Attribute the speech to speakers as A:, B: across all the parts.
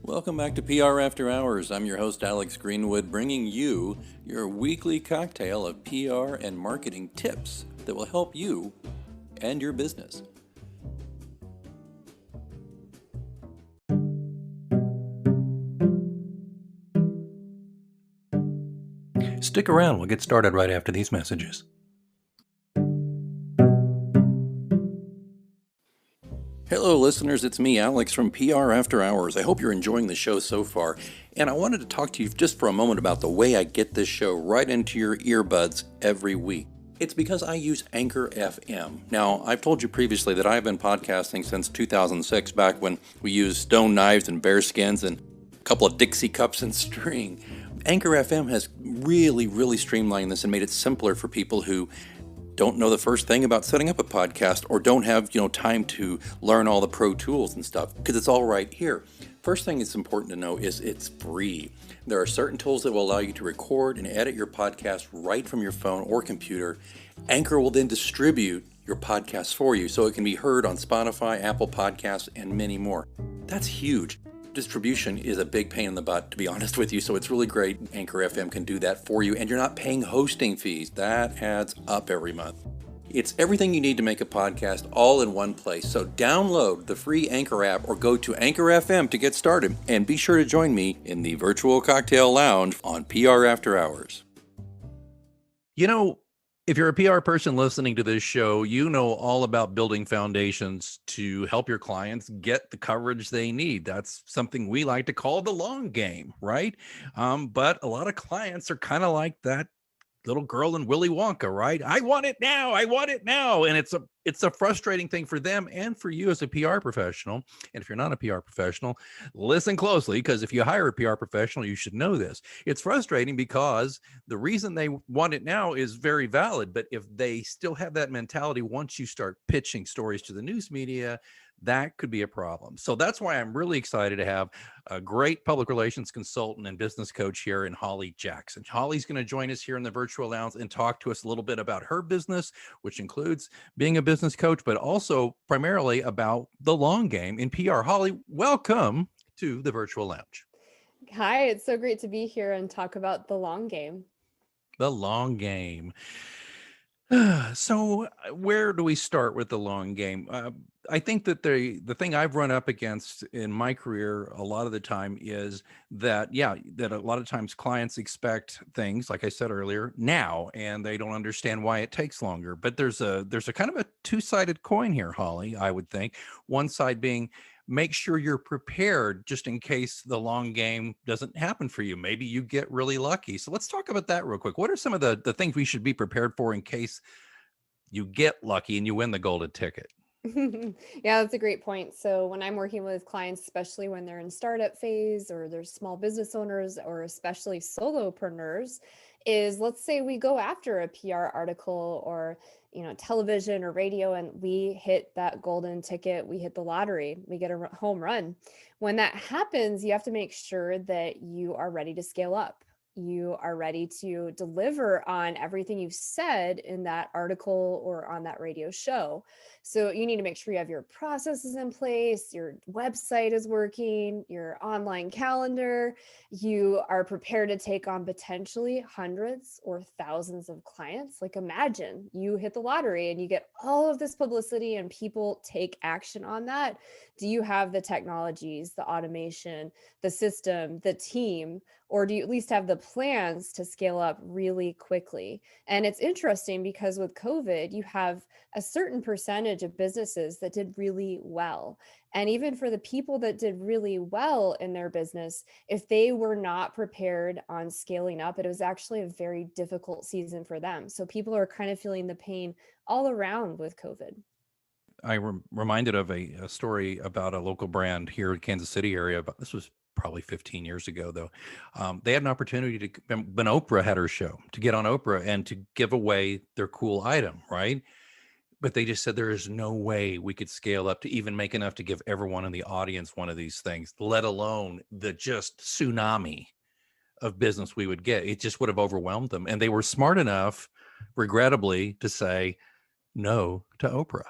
A: Welcome back to PR After Hours. I'm your host, Alex Greenwood, bringing you your weekly cocktail of PR and marketing tips that will help you and your business. Stick around, we'll get started right after these messages. Hello, listeners. It's me, Alex, from PR After Hours. I hope you're enjoying the show so far. And I wanted to talk to you just for a moment about the way I get this show right into your earbuds every week. It's because I use Anchor FM. Now, I've told you previously that I've been podcasting since 2006, back when we used stone knives and bear skins and a couple of Dixie cups and string. Anchor FM has really streamlined this and made it simpler for people who don't know the first thing about setting up a podcast or don't have, time to learn all the pro tools and stuff, because it's all right here. First thing it's important to know is it's free. There are certain tools that will allow you to record and edit your podcast right from your phone or computer. Anchor will then distribute your podcast for you so it can be heard on Spotify, Apple Podcasts, and many more. That's huge. Distribution is a big pain in the butt, to be honest with you, so it's really great Anchor FM can do that for you, and you're not paying hosting fees. That adds up every month. It's everything you need to make a podcast all in one place, so download the free Anchor app or go to Anchor FM to get started, and be sure to join me in the virtual cocktail lounge on PR After Hours.
B: If you're a PR person listening to this show, you know all about building foundations to help your clients get the coverage they need. That's something we like to call the long game, right? But a lot of clients are kind of like that little girl in Willy Wonka, right? I want it now. I want it now. And it's a frustrating thing for them and for you as a PR professional. And if you're not a PR professional, listen closely, because if you hire a PR professional, you should know this. It's frustrating because the reason they want it now is very valid. But if they still have that mentality, once you start pitching stories to the news media, that could be a problem. So that's why I'm really excited to have a great public relations consultant and business coach here in Holly Jackson. Holly's going to join us here in the virtual lounge and talk to us a little bit about her business, which includes being a business coach, but also primarily about the long game in PR. Holly, welcome to the virtual lounge.
C: Hi, it's so great to be here and talk about the long game.
B: The long game. So where do we start with the long game? I think that the thing I've run up against in my career a lot of the time is that a lot of times clients expect things, like I said earlier, now, and they don't understand why it takes longer. But there's a kind of a two-sided coin here, Holly, I would think. One side being, make sure you're prepared just in case the long game doesn't happen for you. Maybe you get really lucky. So let's talk about that real quick. What are some of the things we should be prepared for in case you get lucky and you win the golden ticket?
C: Yeah, that's a great point. So when I'm working with clients, especially when they're in startup phase or they're small business owners or especially solopreneurs, is let's say we go after a PR article or television or radio, and we hit that golden ticket, we hit the lottery, we get a home run. When that happens, you have to make sure that you are ready to scale up. You are ready to deliver on everything you've said in that article or on that radio show. So you need to make sure you have your processes in place, your website is working, your online calendar, you are prepared to take on potentially hundreds or thousands of clients. Like imagine you hit the lottery and you get all of this publicity and people take action on that. Do you have the technologies, the automation, the system, the team, or do you at least have the plans to scale up really quickly? And it's interesting because with COVID, you have a certain percentage of businesses that did really well. And even for the people that did really well in their business, if they were not prepared on scaling up, it was actually a very difficult season for them. So people are kind of feeling the pain all around with COVID.
B: I'm reminded of a story about a local brand here in Kansas City area. This was probably 15 years ago, though. They had an opportunity when Oprah had her show, to get on Oprah and to give away their cool item, right? But they just said there is no way we could scale up to even make enough to give everyone in the audience one of these things, let alone the just tsunami of business we would get. It just would have overwhelmed them. And they were smart enough, regrettably, to say no to Oprah.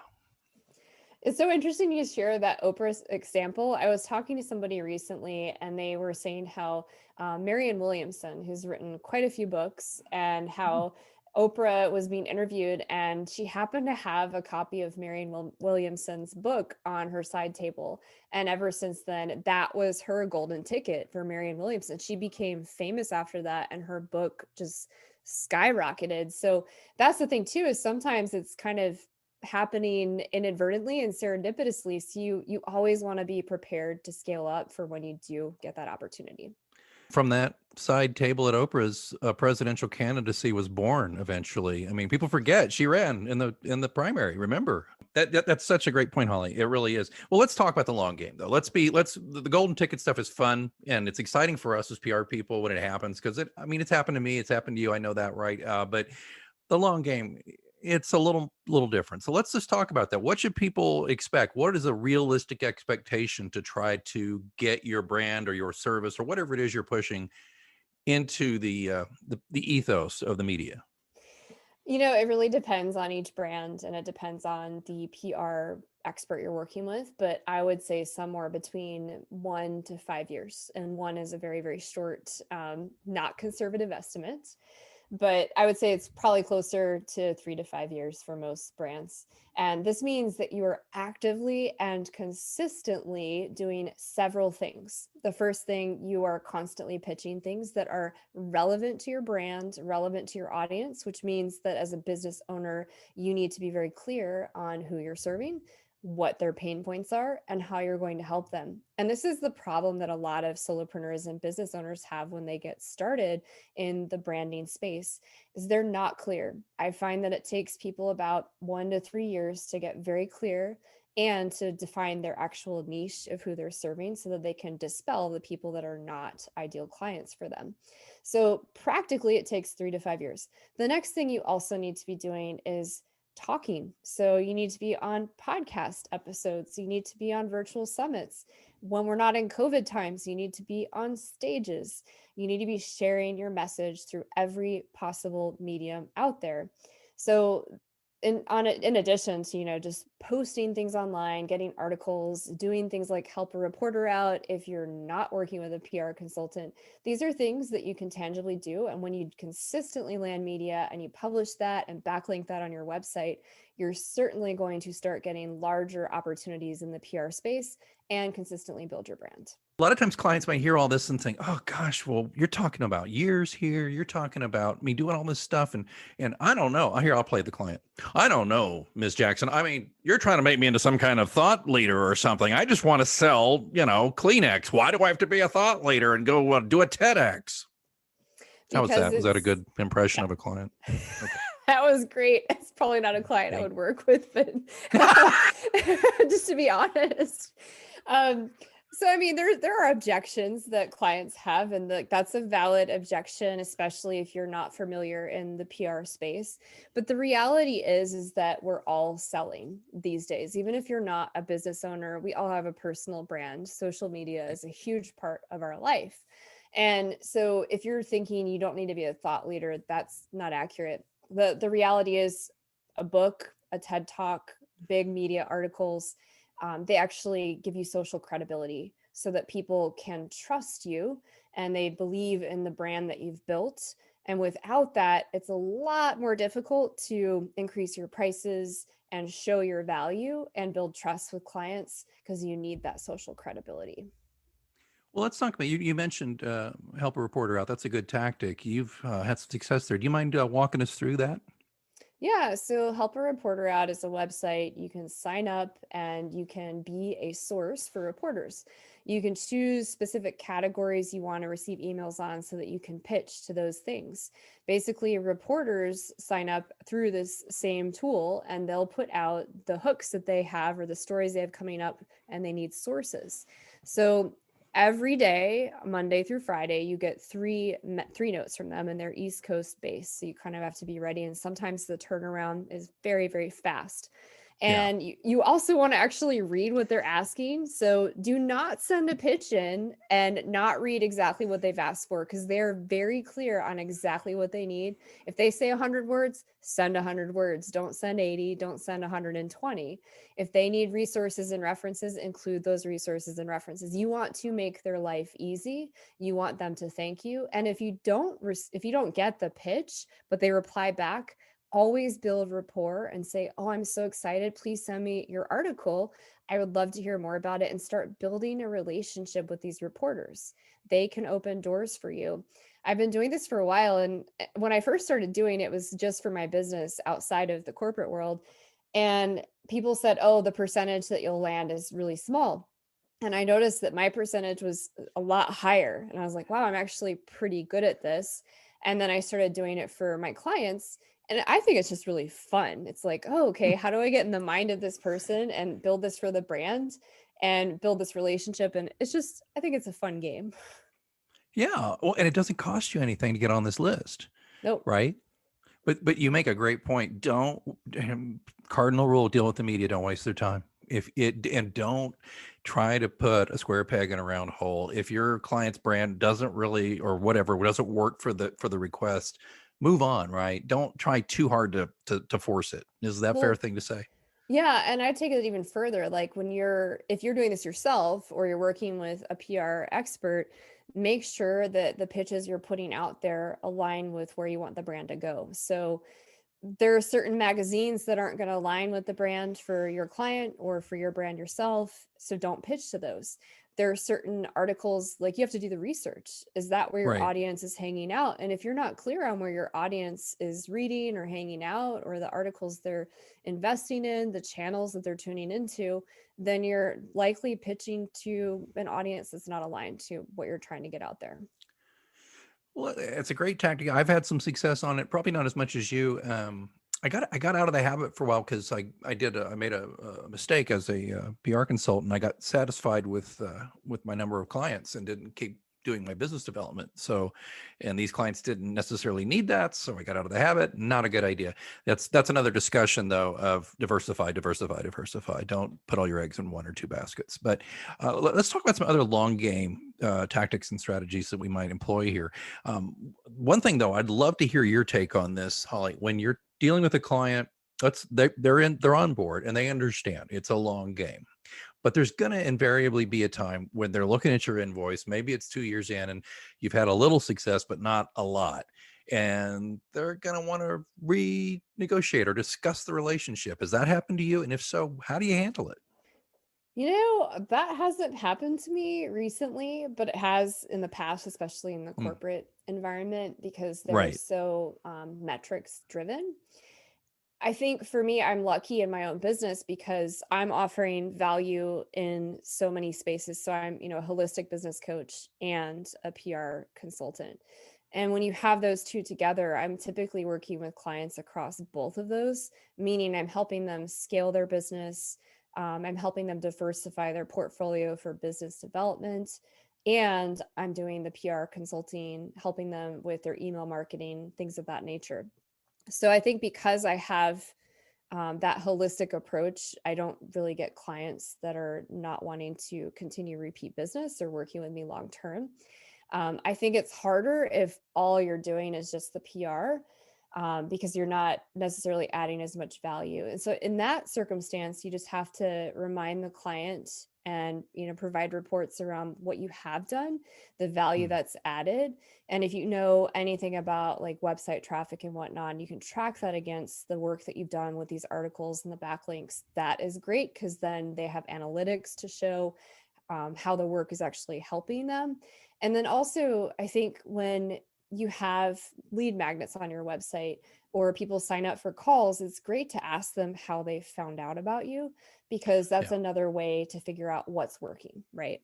C: It's so interesting you share that Oprah's example. I was talking to somebody recently, and they were saying how Marianne Williamson, who's written quite a few books, and how Oprah was being interviewed, and she happened to have a copy of Marianne Williamson's book on her side table. And ever since then, that was her golden ticket for Marianne Williamson. She became famous after that, and her book just skyrocketed. So that's the thing too, is sometimes it's kind of happening inadvertently and serendipitously. So you always want to be prepared to scale up for when you do get that opportunity.
B: From that side table at Oprah's presidential candidacy was born eventually. I mean, people forget she ran in the primary. Remember that's such a great point, Holly. It really is. Well, let's talk about the long game though. The golden ticket stuff is fun and it's exciting for us as PR people when it happens because it's happened to me. It's happened to you. I know that, right? But the long game, it's a little different. So let's just talk about that. What should people expect? What is a realistic expectation to try to get your brand or your service or whatever it is you're pushing into the ethos of the media?
C: It really depends on each brand, and it depends on the PR expert you're working with. But I would say somewhere between 1 to 5 years, and one is a very, very short, not conservative estimate. But I would say it's probably closer to 3 to 5 years for most brands. And this means that you are actively and consistently doing several things. The first thing, you are constantly pitching things that are relevant to your brand, relevant to your audience, which means that as a business owner, you need to be very clear on who you're serving, what their pain points are, and how you're going to help them. And this is the problem that a lot of solopreneurs and business owners have when they get started in the branding space, is they're not clear. I find that it takes people about 1 to 3 years to get very clear and to define their actual niche of who they're serving so that they can dispel the people that are not ideal clients for them. So practically it takes 3 to 5 years. The next thing you also need to be doing is talking. So you need to be on podcast episodes. You need to be on virtual summits. When we're not in COVID times, you need to be on stages. You need to be sharing your message through every possible medium out there. So in addition to, just posting things online, getting articles, doing things like help a reporter out if you're not working with a PR consultant, these are things that you can tangibly do. And when you consistently land media and you publish that and backlink that on your website, you're certainly going to start getting larger opportunities in the PR space and consistently build your brand.
B: A lot of times clients might hear all this and think, oh gosh, well, you're talking about years here. You're talking about me doing all this stuff. And I don't know. I'll play the client. I don't know, Ms. Jackson. I mean, you're trying to make me into some kind of thought leader or something. I just want to sell, Kleenex. Why do I have to be a thought leader and go do a TEDx? How was that? Was that a good impression of a client? Okay.
C: That was great. It's probably not a client I would work with, but just to be honest. So, I mean, there are objections that clients have, and that's a valid objection, especially if you're not familiar in the PR space. But the reality is that we're all selling these days. Even if you're not a business owner, we all have a personal brand. Social media is a huge part of our life. And so if you're thinking you don't need to be a thought leader, that's not accurate. The reality is a book, a TED Talk, big media articles, they actually give you social credibility so that people can trust you and they believe in the brand that you've built. And without that, it's a lot more difficult to increase your prices and show your value and build trust with clients because you need that social credibility.
B: Well, let's talk about, you mentioned help a reporter out. That's a good tactic. You've had some success there. Do you mind walking us through that?
C: Yeah, so Help a Reporter Out is a website. You can sign up and you can be a source for reporters. You can choose specific categories you want to receive emails on so that you can pitch to those things. Basically, reporters sign up through this same tool and they'll put out the hooks that they have or the stories they have coming up, and they need sources. So every day, Monday through Friday, you get three notes from them, and they're East Coast based. So you kind of have to be ready. And sometimes the turnaround is very, very fast.
B: Yeah.
C: And you also want to actually read what they're asking. So do not send a pitch in and not read exactly what they've asked for, because they're very clear on exactly what they need. If they say 100 words, send 100 words. Don't send 80, don't send 120. If they need resources and references, include those resources and references. You want to make their life easy. You want them to thank you. And if you don't get the pitch, but they reply back, always build rapport and say, "Oh, I'm so excited. Please send me your article. I would love to hear more about it," and start building a relationship with these reporters. They can open doors for you. I've been doing this for a while. And when I first started doing it, it was just for my business outside of the corporate world. And people said, "Oh, the percentage that you'll land is really small." And I noticed that my percentage was a lot higher. And I was like, wow, I'm actually pretty good at this. And then I started doing it for my clients. And I think it's just really fun. It's like, oh, okay, how do I get in the mind of this person and build this for the brand and build this relationship? And it's just, I think it's a fun game.
B: Yeah. Well, and it doesn't cost you anything to get on this list,
C: Nope.
B: right? But you make a great point. Don't cardinal rule, deal with the media, don't waste their time. If it and don't try to put a square peg in a round hole. If your client's brand doesn't really or whatever doesn't work for the request, move on, right? Don't try too hard to force it. Is that a fair
C: Well,
B: thing to say?
C: yeah, and I take it even further. Like if you're doing this yourself or you're working with a PR expert, make sure that the pitches you're putting out there align with where you want the brand to go. So there are certain magazines that aren't going to align with the brand for your client or for your brand yourself. So don't pitch to those. There are certain articles, like you have to do the research. Is that where your
B: Right.
C: audience is hanging out? And if you're not clear on where your audience is reading or hanging out, or the articles they're investing in, the channels that they're tuning into, then you're likely pitching to an audience that's not aligned to what you're trying to get out there.
B: Well, it's a great tactic. I've had some success on it, probably not as much as you. I got out of the habit for a while because I made a mistake as a PR consultant. I got satisfied with my number of clients and didn't keep doing my business development. So, and these clients didn't necessarily need that, so I got out of the habit. Not a good idea. That's another discussion though of diversify, diversify, diversify. Don't put all your eggs in one or two baskets. But let's talk about some other long game tactics and strategies that we might employ here. One thing though, I'd love to hear your take on this, Holly. When you're dealing with a client, they're on board and they understand it's a long game. But there's going to invariably be a time when they're looking at your invoice. Maybe it's 2 years in and you've had a little success, but not a lot. And they're going to want to renegotiate or discuss the relationship. Has that happened to you? And if so, how do you handle it?
C: That hasn't happened to me recently, but it has in the past, especially in the
B: Hmm.
C: corporate environment, because they're
B: Right.
C: so metrics driven. I think for me, I'm lucky in my own business because I'm offering value in so many spaces. So I'm, a holistic business coach and a PR consultant. And when you have those two together, I'm typically working with clients across both of those, meaning I'm helping them scale their business. I'm helping them diversify their portfolio for business development. And I'm doing the PR consulting, helping them with their email marketing, things of that nature. So I think because I have that holistic approach, I don't really get clients that are not wanting to continue repeat business or working with me long term. I think it's harder if all you're doing is just the PR, because you're not necessarily adding as much value. And so in that circumstance, you just have to remind the client and provide reports around what you have done, the value
B: Hmm.
C: that's added. And if you know anything about like website traffic and whatnot, you can track that against the work that you've done with these articles and the backlinks. That is great because then they have analytics to show how the work is actually helping them. And then also, I think when you have lead magnets on your website or people sign up for calls, it's great to ask them how they found out about you, because that's
B: Yeah.
C: another way to figure out what's working, right?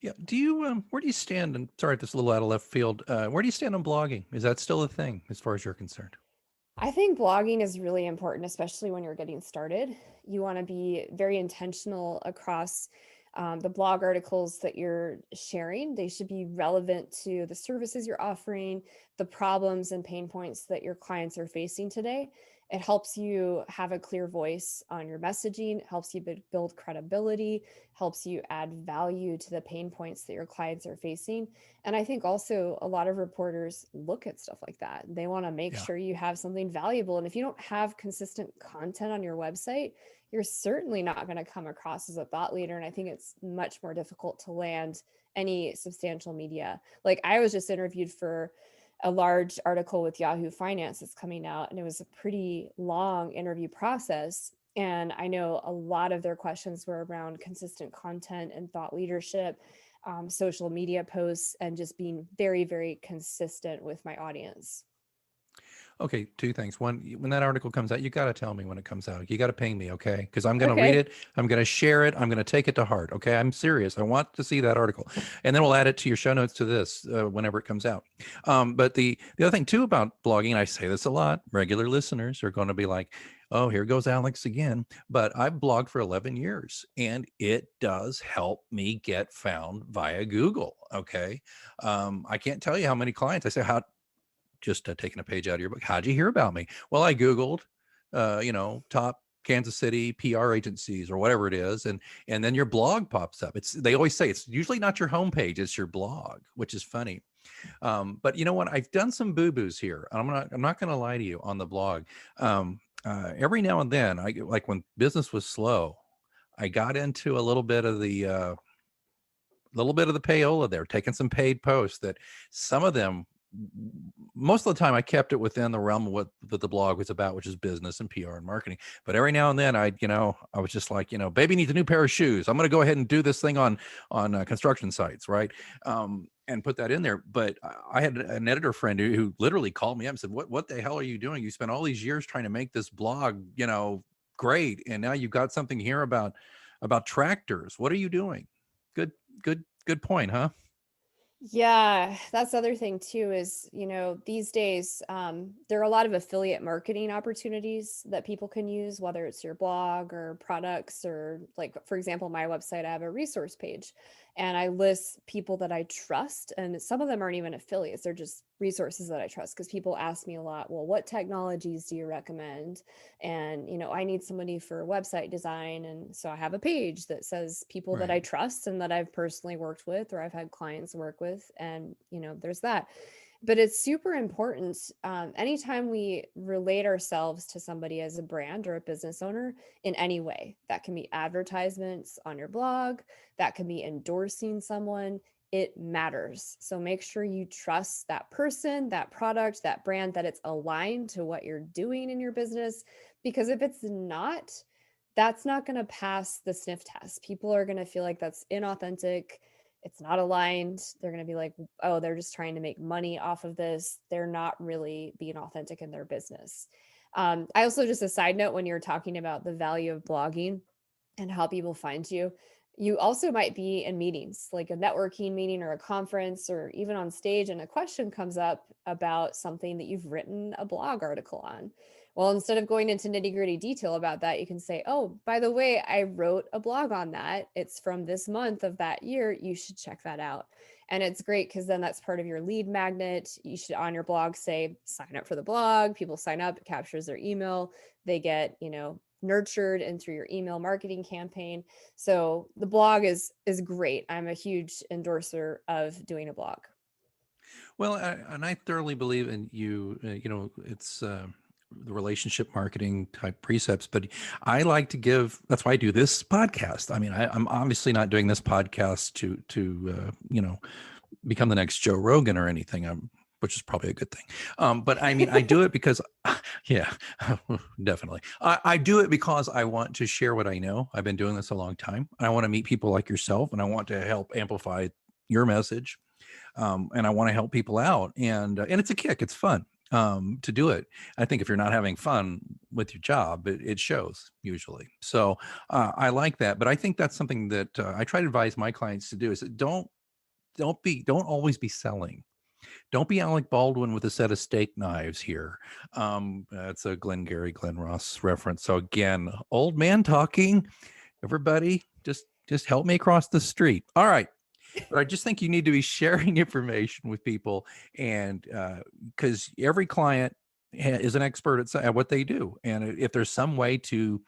B: Yeah. Do you, where do you stand? And sorry, this is a little out of left field. Where do you stand on blogging? Is that still a thing as far as you're concerned?
C: I think blogging is really important, especially when you're getting started. You want to be very intentional across the blog articles that you're sharing. They should be relevant to the services you're offering, the problems and pain points that your clients are facing today. It helps you have a clear voice on your messaging, helps you build credibility, helps you add value to the pain points that your clients are facing. And I think also a lot of reporters look at stuff like that. They want to make
B: Yeah.
C: sure you have something valuable. And if you don't have consistent content on your website, you're certainly not going to come across as a thought leader. And I think it's much more difficult to land any substantial media. Like I was just interviewed for a large article with Yahoo Finance that's coming out, and it was a pretty long interview process. And I know a lot of their questions were around consistent content and thought leadership, social media posts, and just being very, very consistent with my audience.
B: Okay, two things. One, when that article comes out, you got to tell me when it comes out. You got to ping me, okay? Because I'm going to read
C: Okay.
B: it. I'm going to share it. I'm going to take it to heart, okay? I'm serious. I want to see that article. And then we'll add it to your show notes to this whenever it comes out. But the other thing, too, about blogging, and I say this a lot, regular listeners are going to be like, oh, here goes Alex again. But I've blogged for 11 years, and it does help me get found via Google, okay? I can't tell you how many clients I say, just taking a page out of your book. How'd you hear about me? Well, I Googled, top Kansas City PR agencies or whatever it is. And then your blog pops up. They always say it's usually not your homepage, it's your blog, which is funny. But you know what? I've done some boo-boos here. I'm not going to lie to you on the blog. Every now and then, like when business was slow, I got into a little bit of the payola there, taking some paid posts that some of them, most of the time I kept it within the realm of what the blog was about, which is business and PR and marketing. But every now and then I was just like, baby needs a new pair of shoes. I'm going to go ahead and do this thing on construction sites. Right. And put that in there. But I had an editor friend who literally called me up and said, what the hell are you doing? You spent all these years trying to make this blog, great. And now you've got something here about tractors. What are you doing? Good point, huh?
C: Yeah, that's the other thing too is, these days, there are a lot of affiliate marketing opportunities that people can use, whether it's your blog or products or like, for example, my website, I have a resource page and I list people that I trust. And some of them aren't even affiliates. They're just resources that I trust because people ask me a lot, well, what technologies do you recommend? And, I need somebody for website design. And so I have a page that says people that I
B: Right.
C: trust and that I've personally worked with or I've had clients work with. And, there's that. But it's super important. Anytime we relate ourselves to somebody as a brand or a business owner in any way, that can be advertisements on your blog, that can be endorsing someone, it matters. So make sure you trust that person, that product, that brand, that it's aligned to what you're doing in your business. Because if it's not, that's not going to pass the sniff test. People are going to feel like that's inauthentic. It's not aligned. They're going to be like, oh, they're just trying to make money off of this. They're not really being authentic in their business. I also, just a side note, when you're talking about the value of blogging and how people find you, you also might be in meetings, like a networking meeting or a conference, or even on stage, and a question comes up about something that you've written a blog article on. Well, instead of going into nitty gritty detail about that, you can say, oh, by the way, I wrote a blog on that. It's from this month of that year. You should check that out. And it's great because then that's part of your lead magnet. You should on your blog say, sign up for the blog. People sign up, it captures their email. They get, nurtured and through your email marketing campaign. So the blog is great. I'm a huge endorser of doing a blog.
B: Well, and I thoroughly believe in you. It's the relationship marketing type precepts, but I like to give. That's why I do this podcast. I mean, I'm obviously not doing this podcast to become the next Joe Rogan or anything. Which is probably a good thing. But I mean, I do it because, yeah, definitely. I do it because I want to share what I know. I've been doing this a long time. I want to meet people like yourself, and I want to help amplify your message. And I want to help people out. And it's a kick. It's fun to do it. I think if you're not having fun with your job, it shows usually. So I like that. But I think that's something that I try to advise my clients to do is that don't always be selling. Don't be Alec Baldwin with a set of steak knives here. That's a Glenn Ross reference. So again, old man talking. Everybody, just help me across the street. All right. But I just think you need to be sharing information with people, and because every client is an expert at what they do. And if there's some way to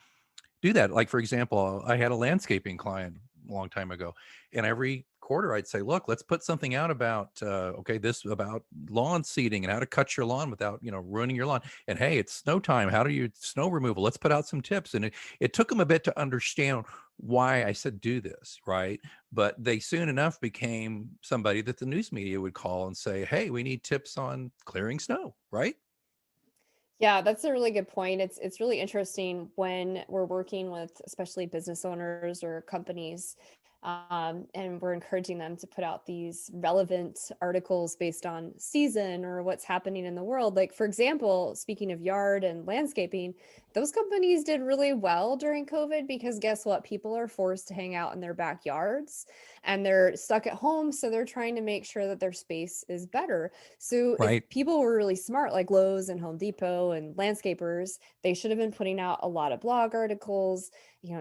B: do that, like for example, I had a landscaping client a long time ago, and every quarter I'd say, look, let's put something out about this about lawn seeding and how to cut your lawn without ruining your lawn. And hey, it's snow time, how do you snow removal, let's put out some tips. And it took them a bit to understand why I said do this, right? But they soon enough became somebody that the news media would call and say, hey, we need tips on clearing snow, right?
C: Yeah, that's a really good point. It's really interesting when we're working with especially business owners or companies, and we're encouraging them to put out these relevant articles based on season or what's happening in the world. Like, for example, speaking of yard and landscaping, those companies did really well during COVID because guess what? People are forced to hang out in their backyards and they're stuck at home. So they're trying to make sure that their space is better. So if
B: Right.
C: people were really smart, like Lowe's and Home Depot and landscapers, they should have been putting out a lot of blog articles,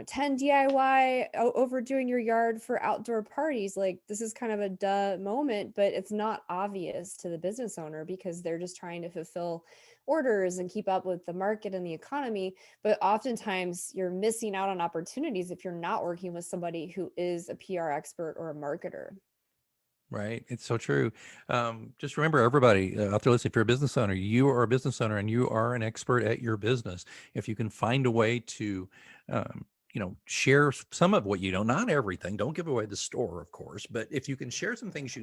C: 10 DIY overdoing your yard for outdoor parties. Like, this is kind of a duh moment, but it's not obvious to the business owner because they're just trying to fulfill orders and keep up with the market and the economy. But oftentimes you're missing out on opportunities if you're not working with somebody who is a PR expert or a marketer.
B: Right. It's so true. Just remember, everybody out there listening, if you're a business owner, you are a business owner and you are an expert at your business. If you can find a way to, share some of what you know, not everything, don't give away the store, of course, but if you can share some things,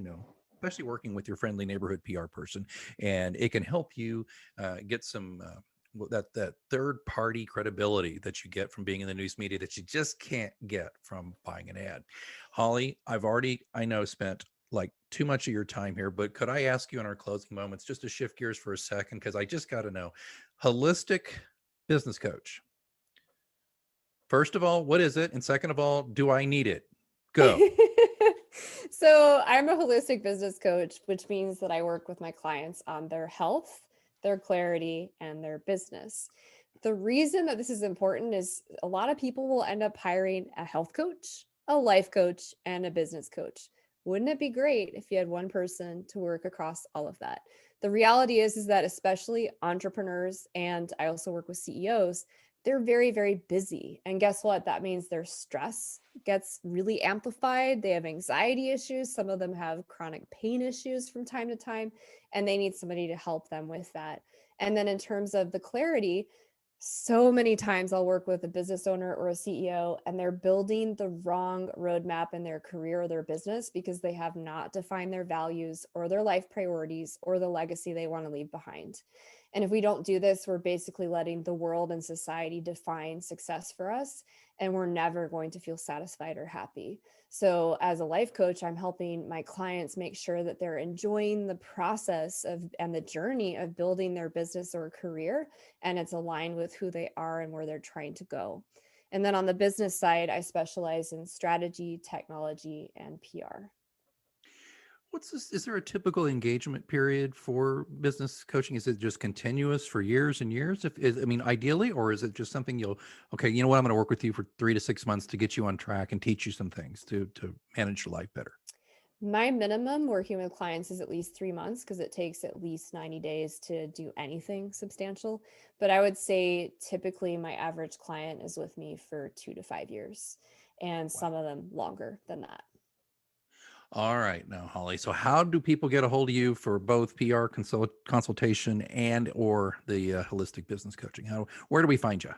B: especially working with your friendly neighborhood PR person, and it can help you get some that third party credibility that you get from being in the news media that you just can't get from buying an ad. Holly, I know, spent like too much of your time here, but could I ask you in our closing moments just to shift gears for a second? Because I just got to know, holistic business coach. First of all, what is it? And second of all, do I need it? Go.
C: So I'm a holistic business coach, which means that I work with my clients on their health, their clarity, and their business. The reason that this is important is a lot of people will end up hiring a health coach, a life coach, and a business coach. Wouldn't it be great if you had one person to work across all of that? The reality is that especially entrepreneurs, and I also work with CEOs, they're very, very busy. And guess what? That means their stress gets really amplified. They have anxiety issues. Some of them have chronic pain issues from time to time, and they need somebody to help them with that. And then in terms of the clarity, so many times I'll work with a business owner or a CEO and they're building the wrong roadmap in their career or their business because they have not defined their values or their life priorities or the legacy they want to leave behind. And if we don't do this, we're basically letting the world and society define success for us, and we're never going to feel satisfied or happy. So as a life coach, I'm helping my clients make sure that they're enjoying the process of and the journey of building their business or career, and it's aligned with who they are and where they're trying to go. And then on the business side, I specialize in strategy, technology, and PR.
B: Is there a typical engagement period for business coaching? Is it just continuous for years and years? Ideally, or is it just something okay, you know what, I'm going to work with you for 3 to 6 months to get you on track and teach you some things to manage your life better?
C: My minimum working with clients is at least 3 months because it takes at least 90 days to do anything substantial. But I would say typically my average client is with me for 2 to 5 years, and some of them longer than that.
B: All right, now, Holly. So, how do people get a hold of you for both PR consultation and or the holistic business coaching? Where do we find you?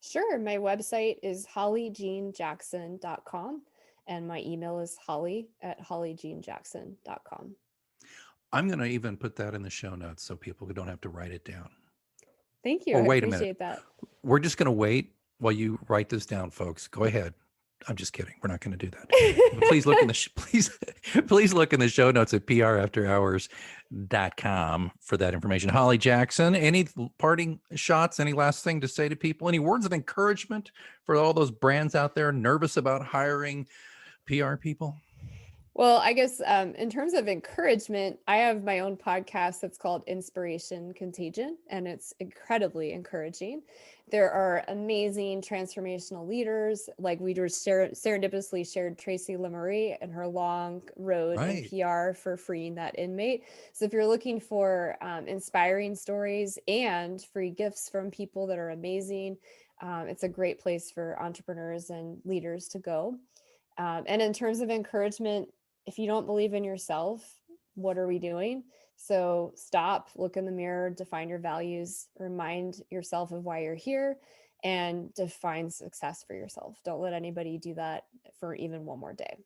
C: Sure. My website is hollyjeanjackson.com, and my email is holly@hollyjeanjackson.com.
B: I'm going to even put that in the show notes so people don't have to write it down.
C: Thank you.
B: Or
C: I
B: wait a minute.
C: appreciate that.
B: We're just going to wait while you write this down, folks. Go ahead. I'm just kidding. We're not going to do that. But please look in the please look in the show notes at prafterhours.com for that information. Holly Jackson, any parting shots? Any last thing to say to people? Any words of encouragement for all those brands out there nervous about hiring PR people?
C: Well, I guess in terms of encouragement, I have my own podcast that's called Inspiration Contagion, and it's incredibly encouraging. There are amazing transformational leaders, like we just serendipitously shared Tracy LeMarie and her long road in
B: Right.
C: PR for freeing that inmate. So if you're looking for inspiring stories and free gifts from people that are amazing, it's a great place for entrepreneurs and leaders to go. And in terms of encouragement, if you don't believe in yourself, what are we doing? So stop, look in the mirror, define your values, remind yourself of why you're here, and define success for yourself. Don't let anybody do that for even one more day.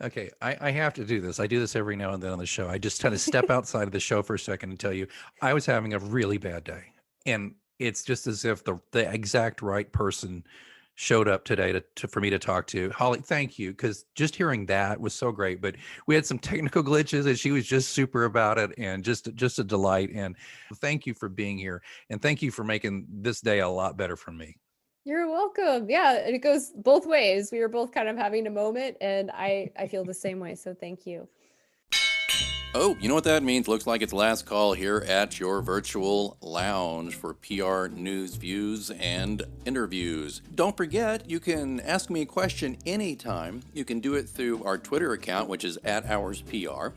B: Okay, I have to do this. I do this every now and then on the show. I just kind of step outside of the show for a second and tell you I was having a really bad day. And it's just as if the exact right person showed up today for me to talk to. Holly, thank you, because just hearing that was so great. But we had some technical glitches and she was just super about it, and just a delight. And thank you for being here. And thank you for making this day a lot better for me.
C: You're welcome. Yeah, and it goes both ways. We were both kind of having a moment, and I feel the same way. So thank you.
A: Oh, you know what that means? Looks like it's last call here at your virtual lounge for PR news, views, and interviews. Don't forget, you can ask me a question anytime. You can do it through our Twitter account, which is @HoursPR,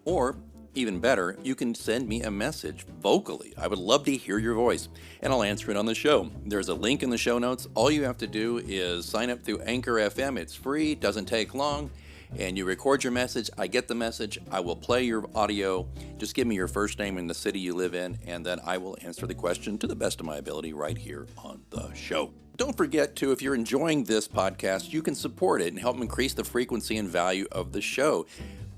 A: or even better, you can send me a message vocally. I would love to hear your voice, and I'll answer it on the show. There's a link in the show notes. All you have to do is sign up through Anchor FM. It's free, doesn't take long. And you record your message, I get the message, I will play your audio. Just give me your first name and the city you live in, and then I will answer the question to the best of my ability right here on the show. Don't forget to, if you're enjoying this podcast, you can support it and help increase the frequency and value of the show.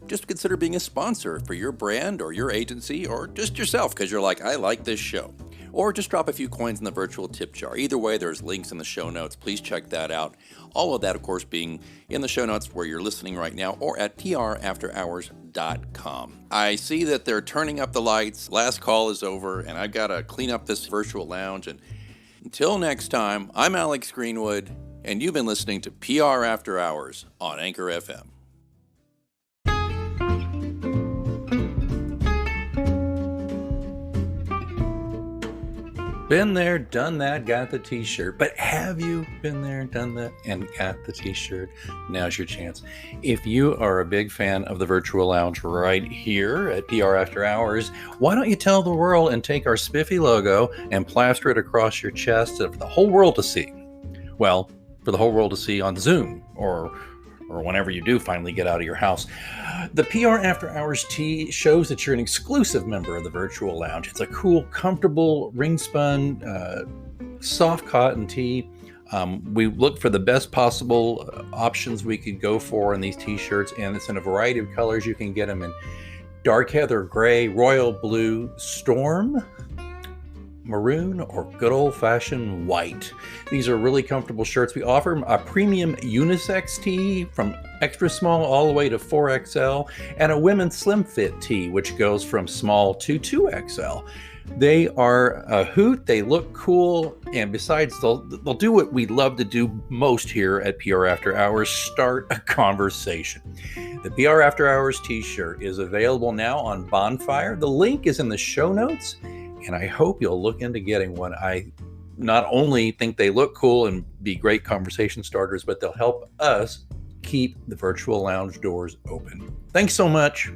A: Just consider being a sponsor for your brand or your agency or just yourself because you're like, I like this show. Or just drop a few coins in the virtual tip jar. Either way, there's links in the show notes. Please check that out. All of that, of course, being in the show notes where you're listening right now or at prafterhours.com. I see that they're turning up the lights. Last call is over, and I've got to clean up this virtual lounge. And until next time, I'm Alex Greenwood, and you've been listening to PR After Hours on Anchor FM.
B: Been there, done that, got the t-shirt. But have you been there, done that, and got the t-shirt? Now's your chance. If you are a big fan of the virtual lounge right here at PR After Hours, why don't you tell the world and take our spiffy logo and plaster it across your chest for the whole world to see? Well, for the whole world to see on Zoom or whenever you do finally get out of your house. The PR After Hours tee shows that you're an exclusive member of the virtual lounge. It's a cool, comfortable, ring-spun, soft cotton tee. We look for the best possible options we could go for in these t-shirts, and it's in a variety of colors. You can get them in dark heather gray, royal blue, storm, maroon, or good old-fashioned white. These are really comfortable shirts. We offer a premium unisex tee from extra small all the way to 4XL, and a women's slim fit tee, which goes from small to 2XL. They are a hoot, they look cool, and besides, they'll do what we love to do most here at PR After Hours, start a conversation. The PR After Hours t-shirt is available now on Bonfire. The link is in the show notes, and I hope you'll look into getting one. I not only think they look cool and be great conversation starters, but they'll help us keep the virtual lounge doors open. Thanks so much.